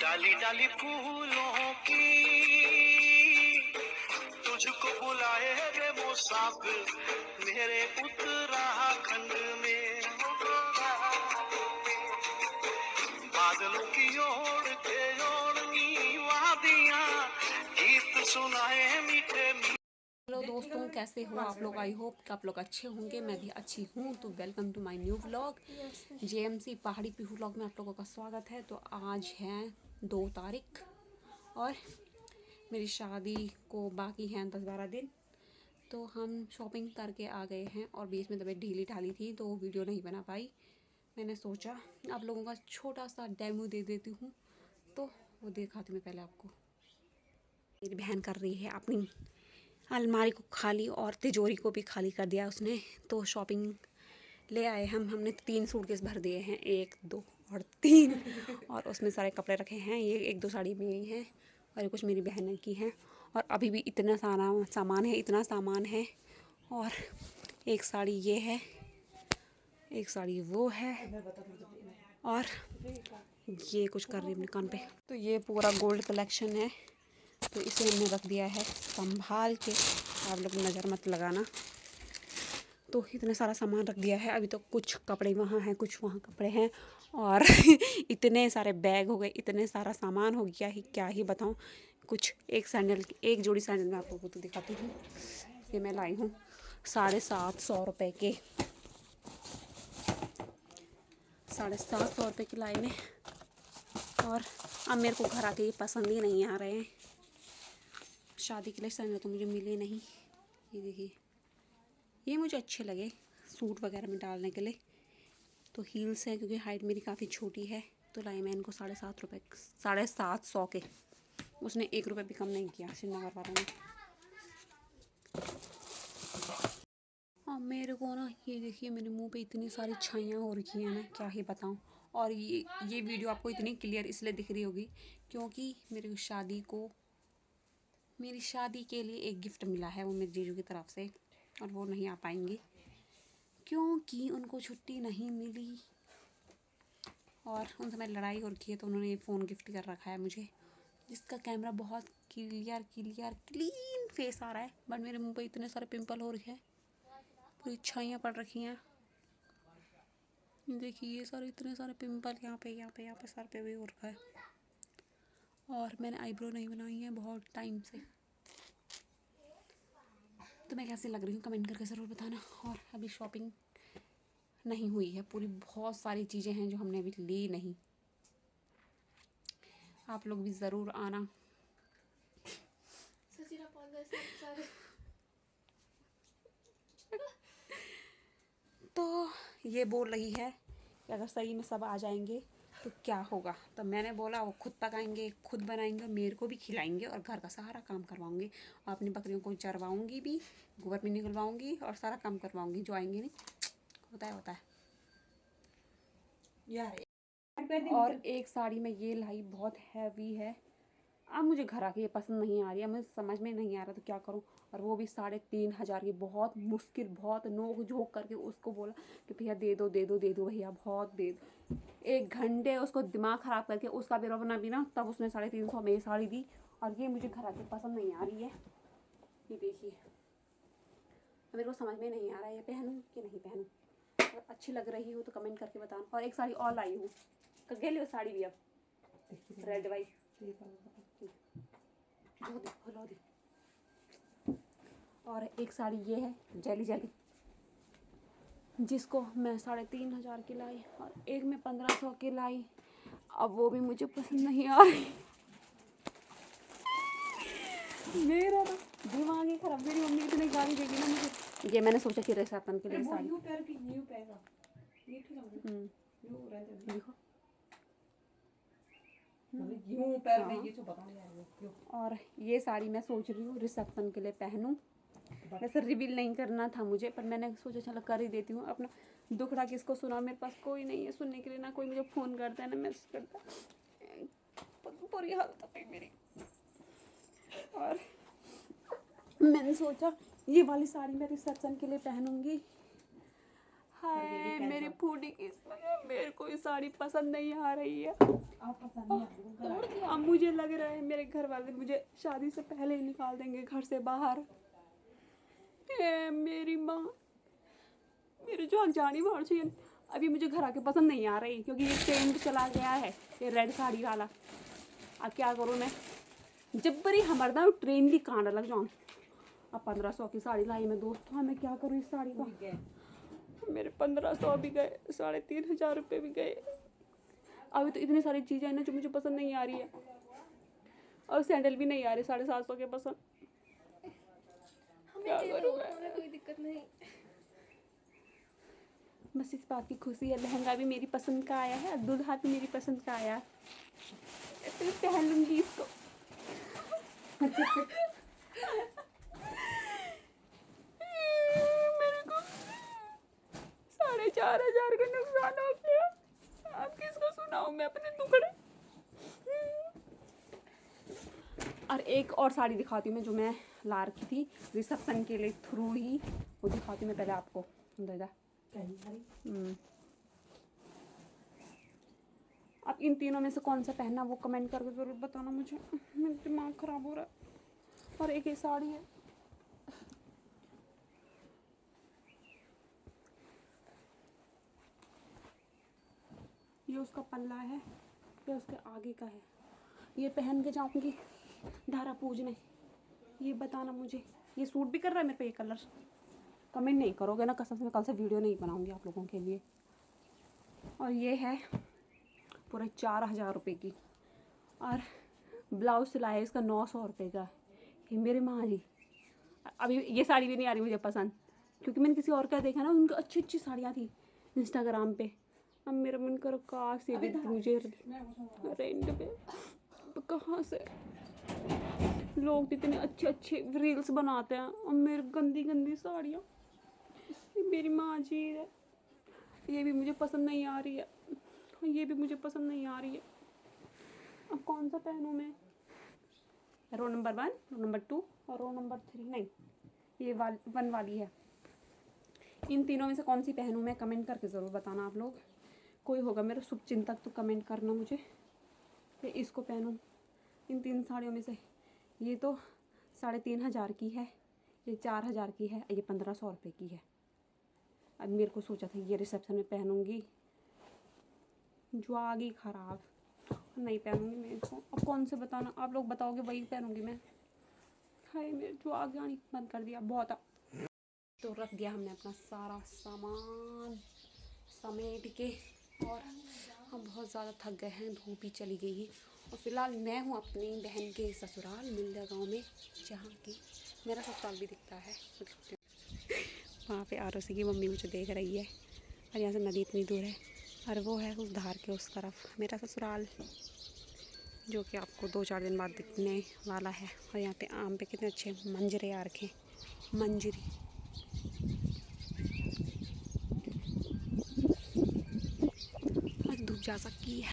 डाली डाली फूलों की तुझको बुलाए रे मुसाफिर मेरे उत्तराखंड में। बादलों की ओर के ओढ़नी वादियां गीत सुनाए मीठे मीठे। हेलो दोस्तों, कैसे हो आप लोग? आई होप कि आप लोग अच्छे होंगे। मैं भी अच्छी हूँ। तो welcome to my new vlog. JMC Pahadi Pihu vlog में आप लोगों का स्वागत है। तो आज है 2 तारीख और मेरी शादी को बाकी हैं 10-12 दिन। तो हम शॉपिंग करके आ गए हैं और बीच में तबीयत ढीली ढाली थी तो वीडियो नहीं बना पाई। मैंने सोचा आप लोगों का छोटा सा डेमो दे देती हूँ, तो वो दिखाती मैं पहले आपको। मेरी बहन कर रही है अपनी अलमारी को खाली और तिजोरी को भी खाली कर दिया उसने। तो शॉपिंग ले आए हमने 3 सूटकेस भर दिए हैं, 1 2 और 3 और उसमें सारे कपड़े रखे हैं। ये 1-2 साड़ी मेरी हैं और ये कुछ मेरी बहन की हैं। और अभी भी इतना सारा सामान है, इतना सामान है। और एक साड़ी ये है, एक साड़ी वो है और ये कुछ कर रही है अपने कान पे। तो ये पूरा गोल्ड कलेक्शन है, तो इसे हमने रख दिया है संभाल के। आप लोग नज़र मत लगाना। तो इतने सारा सामान रख दिया है। अभी तो कुछ कपड़े वहाँ हैं, कुछ वहाँ कपड़े हैं और इतने सारे बैग हो गए, इतने सारा सामान हो गया ही क्या ही बताऊँ। कुछ एक जोड़ी सैंडल मैं आप लोगों को दिखाती हूँ। ये मैं लाई हूँ 750 रुपये के, 750 रुपये की लाई मैं। और अब मेरे को घर आके ये पसंद ही नहीं आ रहे हैं। शादी के लिए सैंडल तो मुझे मिले नहीं। ये देखिए, ये मुझे अच्छे लगे सूट वगैरह में डालने के लिए। तो हील्स है क्योंकि हाइट मेरी काफ़ी छोटी है। तो लाई मैं इनको 750 के। उसने 1 रुपये भी कम नहीं किया श्रीनगर वालों ने। और मेरे को ना ये देखिए, मेरे मुंह पे इतनी सारी छाइयाँ हो रखी हैं, मैं क्या ही बताऊँ। और ये वीडियो आपको इतनी क्लियर इसलिए दिख रही होगी क्योंकि मेरी शादी के लिए एक गिफ्ट मिला है, वो मेरे जीजू की तरफ से। और वो नहीं आ पाएंगी क्योंकि उनको छुट्टी नहीं मिली और उनसे मेरी लड़ाई हो रखी है। तो उन्होंने ये फ़ोन गिफ्ट कर रखा है मुझे, जिसका कैमरा बहुत क्लीन फेस आ रहा है। बट मेरे मुंह पे इतने सारे पिंपल हो रखे हैं, पूरी छाइयाँ पड़ रखी हैं। देखिए ये सारे इतने सारे पिंपल यहाँ पे सर पे भी हो रखा है। और मैंने आईब्रो नहीं बनाई है बहुत टाइम से। तो मैं कैसी लग रही हूँ कमेंट करके ज़रूर बताना। और अभी शॉपिंग नहीं हुई है पूरी, बहुत सारी चीज़ें हैं जो हमने अभी ली नहीं। आप लोग भी ज़रूर आना। तो ये बोल रही है कि अगर सही में सब आ जाएंगे तो क्या होगा। तो मैंने बोला वो खुद पकाएंगे, खुद बनाएंगे, मेरे को भी खिलाएंगे और घर का सारा काम करवाऊंगी। अपनी बकरियों को चरवाऊंगी भी, गोबर भी निकलवाऊंगी और सारा काम करवाऊंगी। जो आएंगे नहीं होता है यार। और एक साड़ी में ये लाई बहुत हैवी है। अब मुझे घर आके ये पसंद नहीं आ रही है, मुझे समझ में नहीं आ रहा तो क्या करूं। और वो भी 3,500 की। बहुत मुश्किल, बहुत नोक झोंक करके उसको बोला कि भैया दे दो भैया, बहुत दे दो। 1 घंटे उसको दिमाग ख़राब करके उसका बेरोना भी ना, तब उसने 350 में साड़ी दी। और ये मुझे घर आके पसंद नहीं आ रही है। ये देखिए, मेरे को समझ में नहीं आ रहा है ये पहनूं कि नहीं पहनूं। अगर अच्छी लग रही हो तो कमेंट करके बताना। और एक साड़ी और लाई हूँ, गेली वो साड़ी भी अब रेड वाइट लो दी। और एक साड़ी ये है जेली, जिसको मैं 3,500 की लाई और एक में 1,500 की लाई। अब वो भी मुझे पसंद नहीं आ रही। मेरा ना दिमाग ही खराब। मेरी मम्मी इतनी गाली देगी ना मुझे। ये मैंने सोचा कि रिसेप्शन के लिए साड़ी। देखो और ये साड़ी मैं सोच रही हूँ रिसेप्शन के लिए पहनूं। वैसे रिवील नहीं करना था मुझे, पर मैंने सोचा चलो कर ही देती हूँ। अपना दुखड़ा किसको सुना, मेरे पास कोई नहीं है सुनने के लिए। ना कोई मुझे फ़ोन करता है ना मैसेज करता। पूरी हालत है मेरी। और मैंने सोचा ये वाली साड़ी मैं रिसेप्शन के लिए पहनूंगी। हाय मेरी फूडी की मेरे को ये साड़ी पसंद नहीं आ रही है। अब मुझे लग रहा है मेरे घर वाले मुझे शादी से पहले ही निकाल देंगे घर से बाहर। मेरी माँ मेरे जो जानी बाहर चाहिए। अभी मुझे घर आके पसंद नहीं आ रही क्योंकि ये ट्रेंड चला गया है ये रेड साड़ी वाला। अब क्या करूँ मैं, जब बड़ी हमारा ट्रेंड की कांड लग जाऊँ। अब 1500 की साड़ी लाई मैं दोस्तों, मैं क्या करूँ इस साड़ी का। मेरे 1500 भी गए, 3500 रुपये भी गए। अभी तो इतनी सारी चीज़ें हैं ना जो मुझे पसंद नहीं आ रही है, और सैंडल भी नहीं आ रहे 750 के पसंद। क्या करूँ मैं, कोई दिक्कत नहीं। बस इस बात की खुशी है लहंगा भी मेरी पसंद का आया है, दूल्हा भी मेरी पसंद का आया। तो पहन लूँगी इसको। मेरे को 4500 का नुकसान हो गया। अब किसको सुनाऊं मैं अपने टुकड़े। और एक और साड़ी दिखाती हूँ मैं जो मैं ला रखी थी रिसेप्शन के लिए थ्रू ही, वो दिखाती हूँ मैं पहले आपको। अब इन तीनों में से कौन सा पहनना वो कमेंट करके ज़रूर बताना मुझे, मेरा दिमाग ख़राब हो रहा है। और एक ये साड़ी है, ये उसका पल्ला है, ये उसके आगे का है। ये पहन के जाऊँगी धारा पूजने, ये बताना मुझे। ये सूट भी कर रहा है मेरे पे ये कलर। कमेंट नहीं करोगे ना कसम से मैं कल से वीडियो नहीं बनाऊँगी आप लोगों के लिए। और ये है पूरे 4000 रुपये की, और ब्लाउज सिलाया इसका 900 रुपये का। ये मेरी माँ जी, अभी ये साड़ी भी नहीं आ रही मुझे पसंद क्योंकि मैंने किसी और का देखा ना, उनकी अच्छी अच्छी साड़ियाँ थी इंस्टाग्राम पे। अब मेरा मन करो कार से भी मुझे रेंट पे, तो कहाँ से लोग इतने अच्छे अच्छे रील्स बनाते हैं और मेरी गंदी गंदी साड़ियाँ। मेरी माँ जी है, ये भी मुझे पसंद नहीं आ रही है, ये भी मुझे पसंद नहीं आ रही है। अब कौन सा पहनूँ मैं, रो नंबर 1, रो नंबर 2 और रो नंबर 3 नहीं, ये 1 वाली है। इन तीनों में से कौन सी पहनूँ मैं कमेंट करके ज़रूर बताना आप लोग। कोई होगा मेरा शुभचिंतक तो कमेंट करना मुझे, ये इसको पहनूँ। इन 3 साड़ियों में से ये तो 3500 की है, ये 4000 की है, ये 1500 रुपये की है। अब मेरे को सोचा था ये रिसेप्शन में पहनूँगी, जो आ गई ख़राब, नहीं पहनूँगी मैं इसको। अब कौन से बताना, आप लोग बताओगे वही पहनूँगी मैं। हाय मेरे जो आ गया नहीं, बंद कर दिया बहुत। तो रख दिया हमने अपना सारा सामान समेट के, और हम बहुत ज़्यादा थक गए हैं, धूप भी चली गई है। और फिलहाल मैं हूँ अपनी बहन के ससुराल मिल्दा गाँव में, जहाँ की मेरा ससुराल भी दिखता है। वहाँ पे आरोसी की मम्मी मुझे देख रही है, और यहाँ से नदी इतनी दूर है, और वो है उस धार के उस तरफ मेरा ससुराल, जो कि आपको 2-4 दिन बाद दिखने वाला है। और यहाँ पे आम पे कितने अच्छे मंजरे आ रखे, मंजरी। आज धूप जा सकती है।